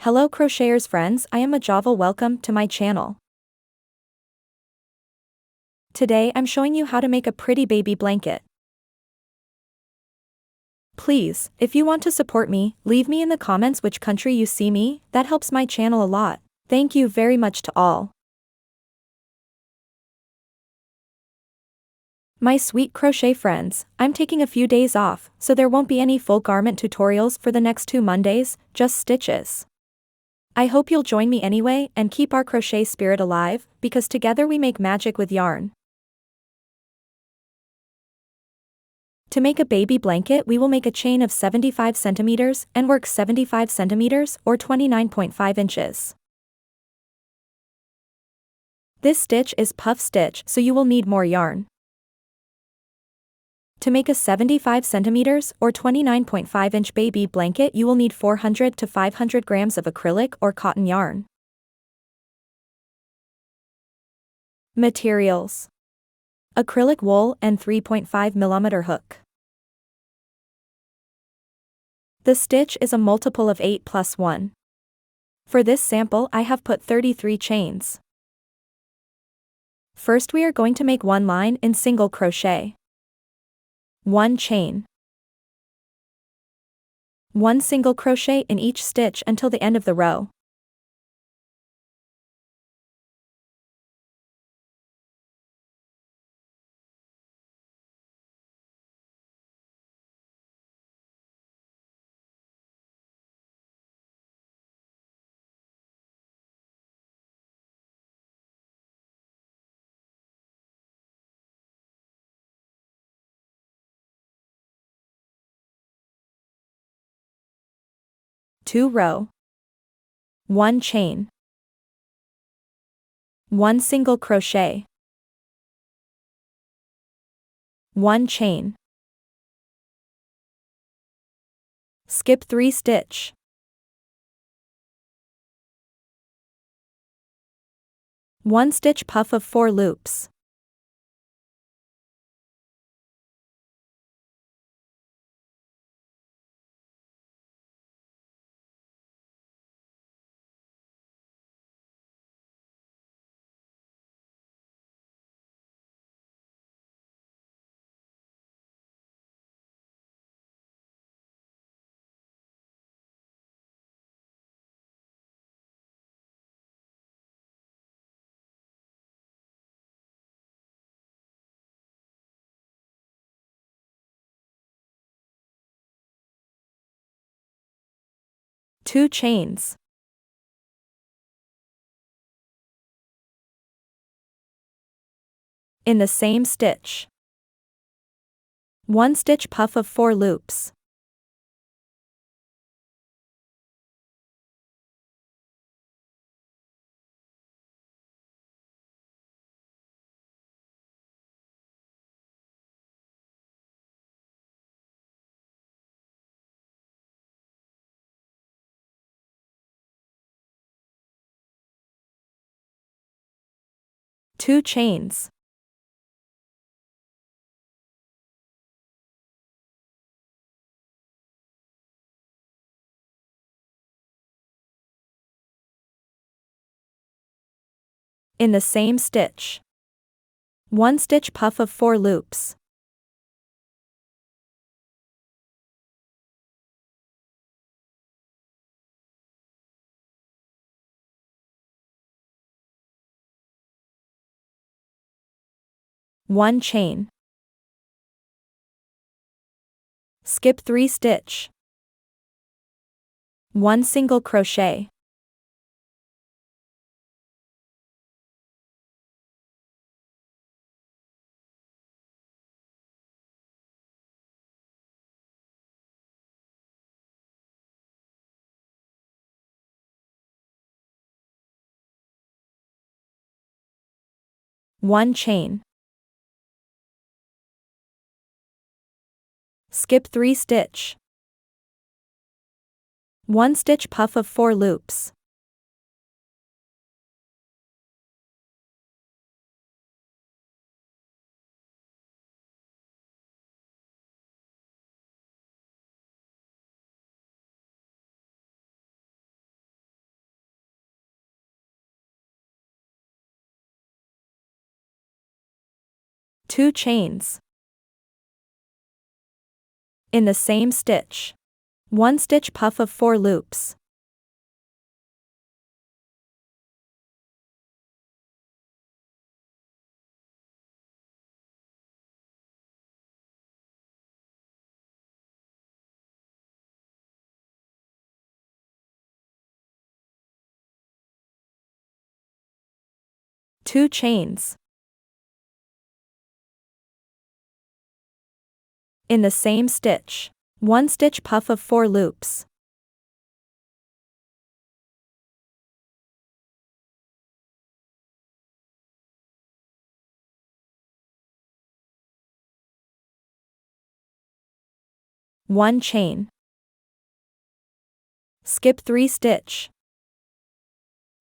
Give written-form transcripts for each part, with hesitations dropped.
Hello crocheters friends, I am Ajava. Welcome to my channel. Today I'm showing you how to make a pretty baby blanket. Please, if you want to support me, leave me in the comments which country you see me, that helps my channel a lot. Thank you very much to all. My sweet crochet friends, I'm taking a few days off, so there won't be any full garment tutorials for the next 2 Mondays, just stitches. I hope you'll join me anyway and keep our crochet spirit alive, because together we make magic with yarn. To make a baby blanket, we will make a chain of 75 centimeters and work 75 centimeters or 29.5 inches. This stitch is puff stitch, so you will need more yarn. To make a 75 centimeters or 29.5 inch baby blanket, you will need 400 to 500 grams of acrylic or cotton yarn. Materials: acrylic wool and 3.5 mm hook. The stitch is a multiple of 8 plus 1. For this sample I have put 33 chains. First we are going to make one line in single crochet. 1 chain. 1 single crochet in each stitch until the end of the row. Two row. 1 chain. 1 single crochet. 1 chain. Skip 3 stitch. One stitch puff of 4 loops. Two chains. In the same stitch. 1 stitch puff of 4 loops. Two chains. In the same stitch. 1 stitch puff of 4 loops. One chain. Skip 3 stitch. 1 single crochet. One chain. Skip 3 stitch. 1 stitch puff of 4 loops. 2 chains. In the same stitch. 1 stitch puff of 4 loops. Two chains. In the same stitch. 1 stitch puff of 4 loops. One chain. Skip 3 stitch.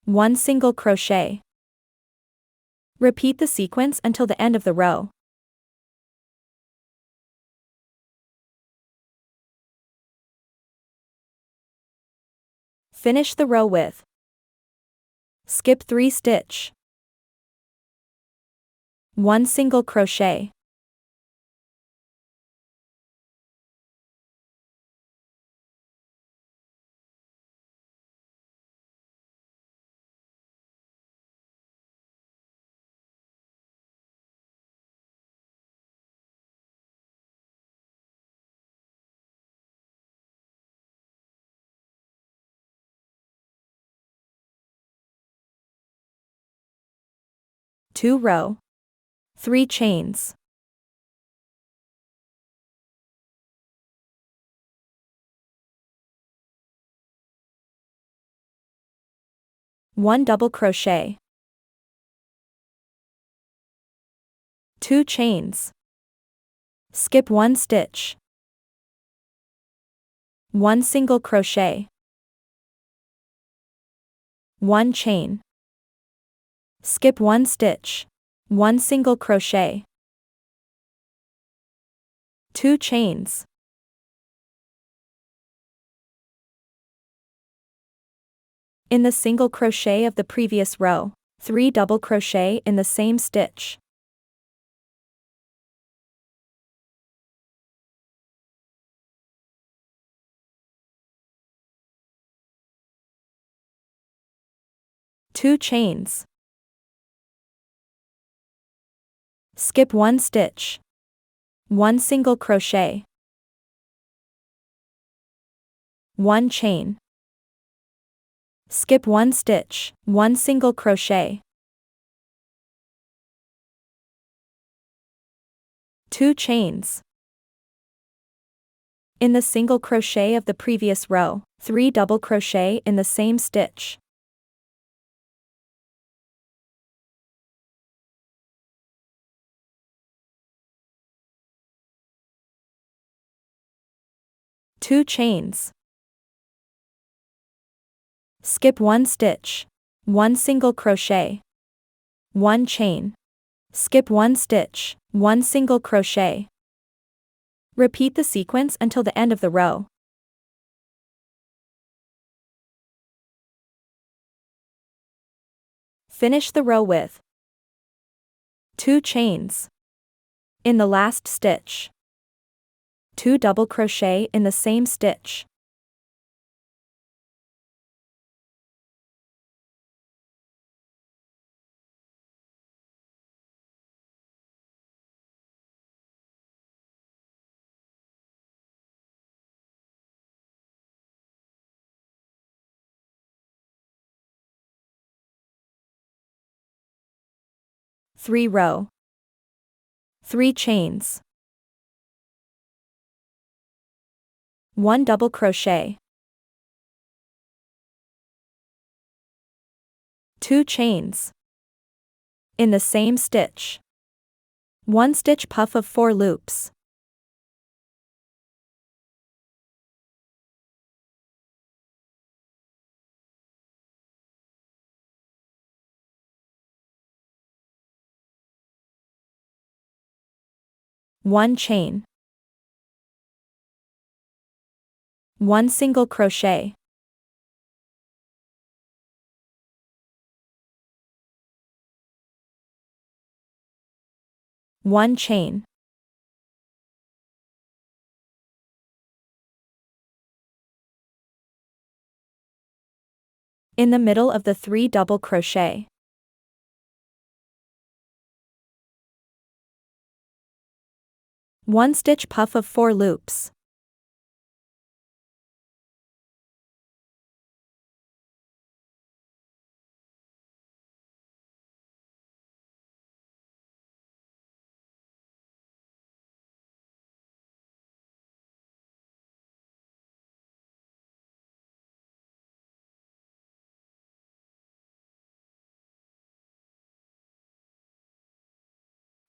1 single crochet. Repeat the sequence until the end of the row. Finish the row with skip 3 stitch. 1 single crochet. Two row. 3 chains. One double crochet. 2 chains. Skip 1 stitch. 1 single crochet. 1 chain. Skip 1 stitch. 1 single crochet. 2 chains. In the single crochet of the previous row, 3 double crochet in the same stitch. Two chains. Skip 1 stitch. 1 single crochet. 1 chain. Skip 1 stitch. 1 single crochet. 2 chains. In the single crochet of the previous row, 3 double crochet in the same stitch. Two chains. Skip 1 stitch. 1 single crochet. 1 chain. Skip 1 stitch. 1 single crochet. Repeat the sequence until the end of the row. Finish the row with 2 chains. In the last stitch. 2 double crochet in the same stitch. Three row. 3 chains. 1 double crochet. 2 chains. In the same stitch. 1 stitch puff of 4 loops. One chain. 1 single crochet. 1 chain. In the middle of the 3 double crochet. 1 stitch puff of 4 loops.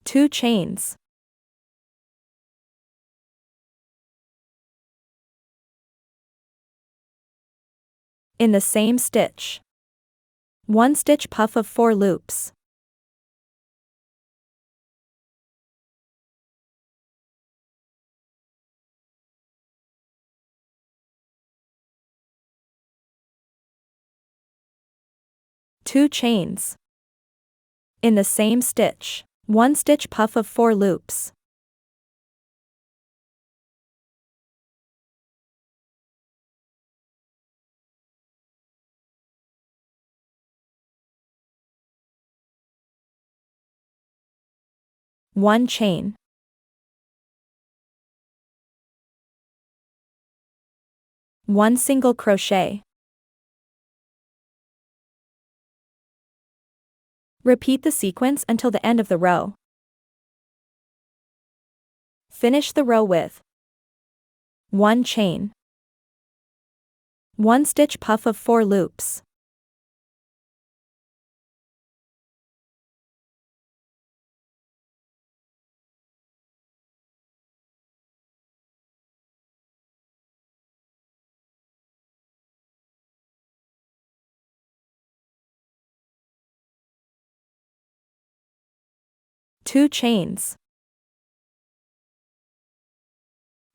Two chains. In the same stitch. 1 stitch puff of 4 loops. Two chains. In the same stitch. 1 stitch puff of 4 loops. One chain. One single crochet. Repeat the sequence until the end of the row. Finish the row with 1 chain. 1 stitch puff of 4 loops. Two chains.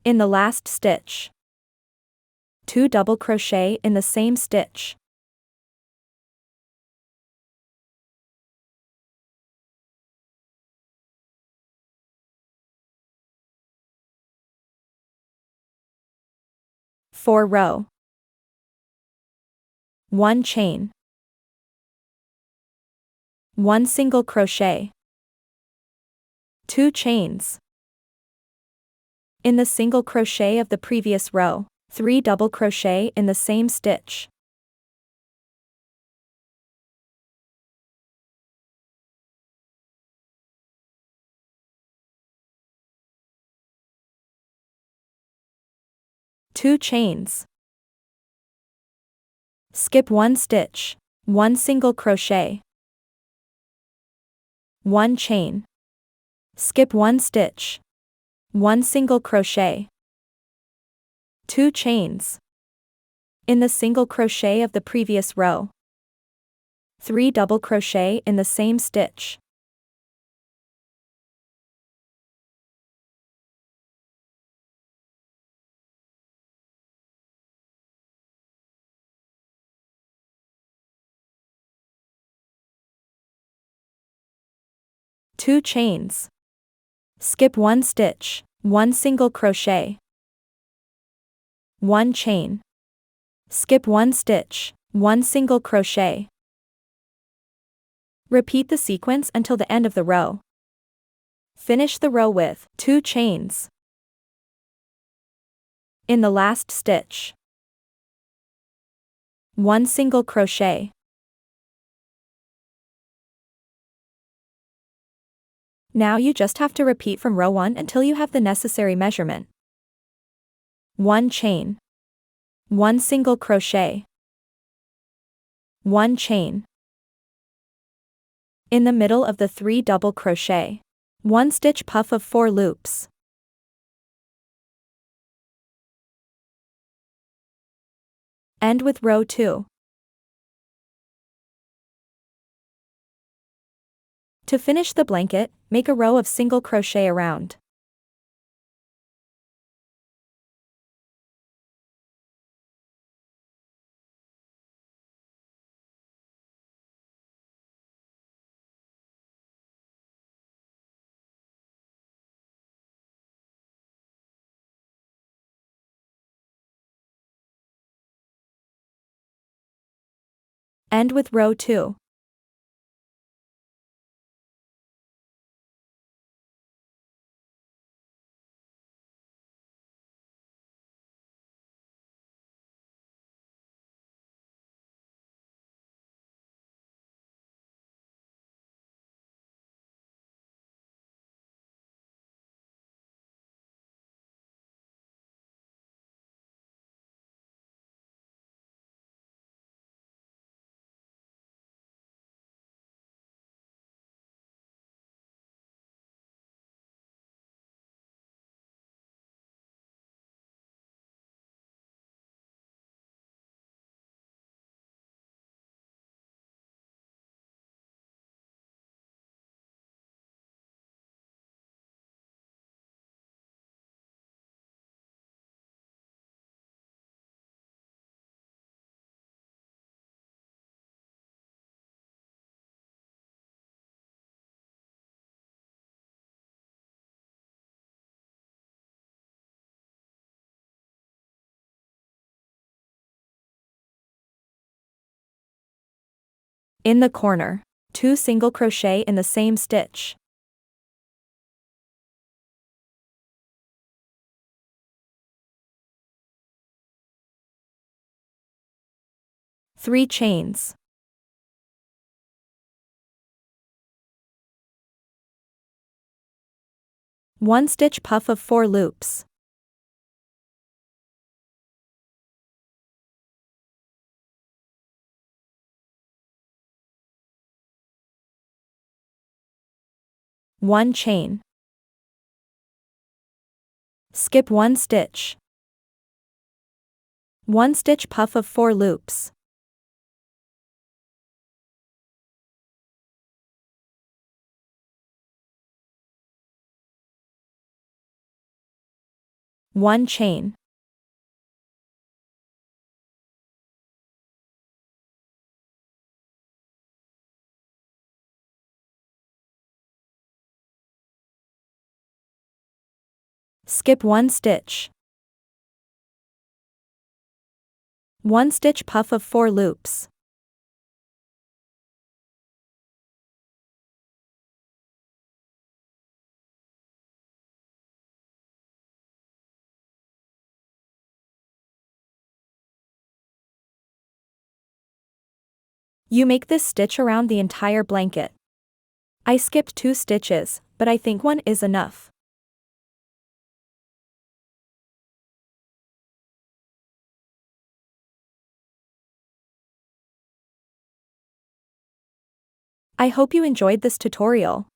In the last stitch. 2 double crochet in the same stitch. For row. 1 chain. 1 single crochet. 2 chains. In the single crochet of the previous row, 3 double crochet in the same stitch. Two chains. Skip 1 stitch. 1 single crochet. 1 chain. Skip 1 stitch. 1 single crochet. 2 chains. In the single crochet of the previous row. 3 double crochet in the same stitch. Two chains. Skip 1 stitch. 1 single crochet. 1 chain. Skip 1 stitch. 1 single crochet. Repeat the sequence until the end of the row. Finish the row with 2 chains. In the last stitch. 1 single crochet. Now you just have to repeat from row 1 until you have the necessary measurement. 1 chain. 1 single crochet. 1 chain. In the middle of the 3 double crochet. 1 stitch puff of 4 loops. End with row 2. To finish the blanket, make a row of single crochet around. End with row 2. In the corner, 2 single crochet in the same stitch. 3 chains. 1 stitch puff of 4 loops. 1 chain. Skip 1 stitch. 1 stitch puff of 4 loops. 1 chain. Skip 1 stitch. 1 stitch puff of 4 loops. 'You make this stitch around the entire blanket. I skipped 2 stitches, but I think 1 is enough. I hope you enjoyed this tutorial.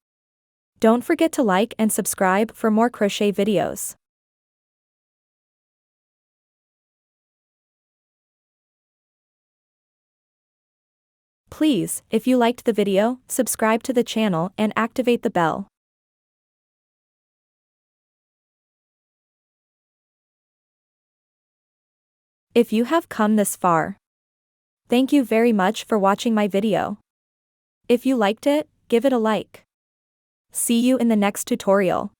Don't forget to like and subscribe for more crochet videos. Please, if you liked the video, subscribe to the channel and activate the bell. If you have come this far, thank you very much for watching my video. If you liked it, give it a like. See you in the next tutorial.